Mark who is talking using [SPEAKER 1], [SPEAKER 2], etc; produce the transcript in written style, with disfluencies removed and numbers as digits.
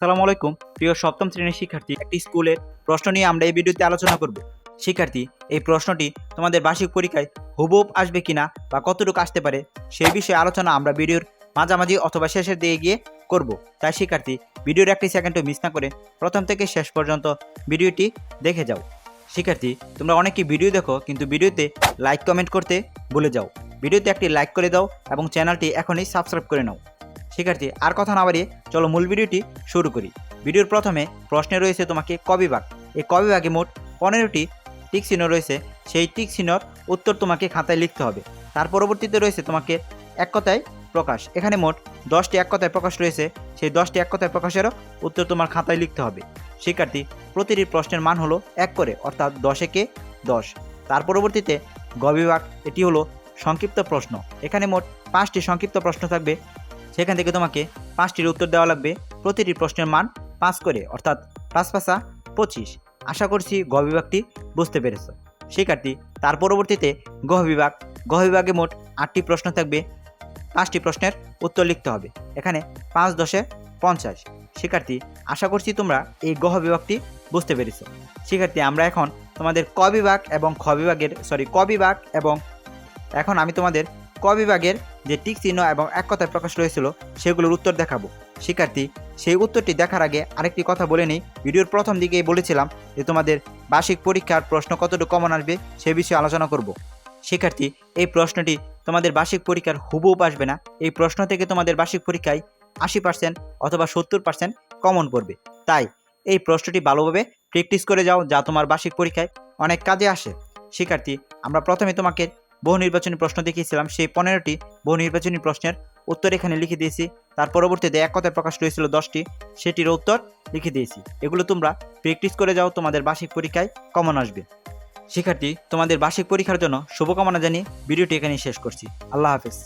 [SPEAKER 1] সালামু আলাইকুম প্রিয় সপ্তম শ্রেণীর শিক্ষার্থী। একটি স্কুলের প্রশ্ন নিয়ে আমরা এই ভিডিওতে আলোচনা করব। শিক্ষার্থী, এই প্রশ্নটি তোমাদের বার্ষিক পরীক্ষায় হুবহু আসবে কিনা বা কতটুকু আসতে পারে সেই বিষয়ে আলোচনা আমরা ভিডিওর মাঝামাঝি অথবা শেষের দিকে গিয়ে করব। তাই শিক্ষার্থী, ভিডিওর একটি সেকেন্ডও মিস না করে প্রথম থেকে শেষ পর্যন্ত ভিডিওটি দেখে যাও। শিক্ষার্থী, তোমরা অনেকেই ভিডিও দেখো কিন্তু ভিডিওতে লাইক কমেন্ট করতে ভুলে যাও। ভিডিওতে একটি লাইক করে দাও এবং চ্যানেলটি এখনই সাবস্ক্রাইব করে নাও। শিক্ষার্থী, আর কথা না বাড়িয়ে চলো মূল ভিডিওটি শুরু করি। ভিডিওর প্রথমে প্রশ্নে রয়েছে তোমাকে ক বিভাগ। এই ক বিভাগে মোট 15টি টিক চিহ্ন রয়েছে। সেই টিক চিহ্নর উত্তর তোমাকে খাতায় লিখতে হবে। তার পরবর্তীতে রয়েছে তোমাকে এক কথায় প্রকাশ। এখানে মোট 10টি এক কথায় প্রকাশ রয়েছে। সেই 10টি এক কথায় প্রকাশেরও উত্তর তোমার খাতায় লিখতে হবে। শিক্ষার্থী, প্রতিটি প্রশ্নের মান হলো 1 করে, অর্থাৎ 10 একে 10। তার পরবর্তীতে গ বিভাগ, এটি হলো সংক্ষিপ্ত প্রশ্ন। এখানে মোট 5টি সংক্ষিপ্ত প্রশ্ন থাকবে। সেখান থেকে তোমাকে 5টির উত্তর দেওয়া লাগবে। প্রতিটি প্রশ্নের মান 5 করে, অর্থাৎ 5 5 25। আশা করছি গ বিভাগটি বুঝতে পেরেছ। শিক্ষার্থী, তার পরবর্তীতে গ বিভাগ। গ বিভাগে মোট 8টি প্রশ্ন থাকবে। 5টি প্রশ্নের উত্তর লিখতে হবে। এখানে 5 10 50। শিক্ষার্থী, আশা করছি তোমরা এই গ বিভাগটি বুঝতে পেরেছ। শিক্ষার্থী, আমরা এখন তোমাদের ক বিভাগ এবং এখন আমি তোমাদের ক বিভাগের যে টিক চিহ্ন এবং এক কথায় প্রকাশ রয়েছিল সেগুলোর উত্তর দেখাবো। শিক্ষার্থী, সেই উত্তরটি দেখার আগে আরেকটি কথা বলে নিই। ভিডিওর প্রথম দিকেই বলেছিলাম যে তোমাদের বার্ষিক পরীক্ষার প্রশ্ন কতটুকু কমন আসবে সে বিষয়ে আলোচনা করব। শিক্ষার্থী, এই প্রশ্নটি তোমাদের বার্ষিক পরীক্ষার হুবহু আসবে না। এই প্রশ্ন থেকে তোমাদের বার্ষিক পরীক্ষায় 80% অথবা 70% কমন পড়বে। তাই এই প্রশ্নটি ভালোভাবে প্র্যাকটিস করে যাও, যা তোমার বার্ষিক পরীক্ষায় অনেক কাজে আসে। শিক্ষার্থী, আমরা প্রথমে তোমাকে বহু নির্বাচনী প্রশ্ন দেখিয়েছিলাম। সেই 15টি বহু নির্বাচনী প্রশ্নের উত্তর এখানে লিখে দিয়েছি। তার পরবর্তীতে এক কথায় প্রকাশ রয়েছিল 10টি, সেটির উত্তর লিখে দিয়েছি। এগুলো তোমরা প্র্যাকটিস করে যাও, তোমাদের বার্ষিক পরীক্ষায় কমন আসবে। শিক্ষার্থী, তোমাদের বার্ষিক পরীক্ষার জন্য শুভকামনা জানিয়ে ভিডিওটি এখানেই শেষ করছি। আল্লাহ হাফেজ।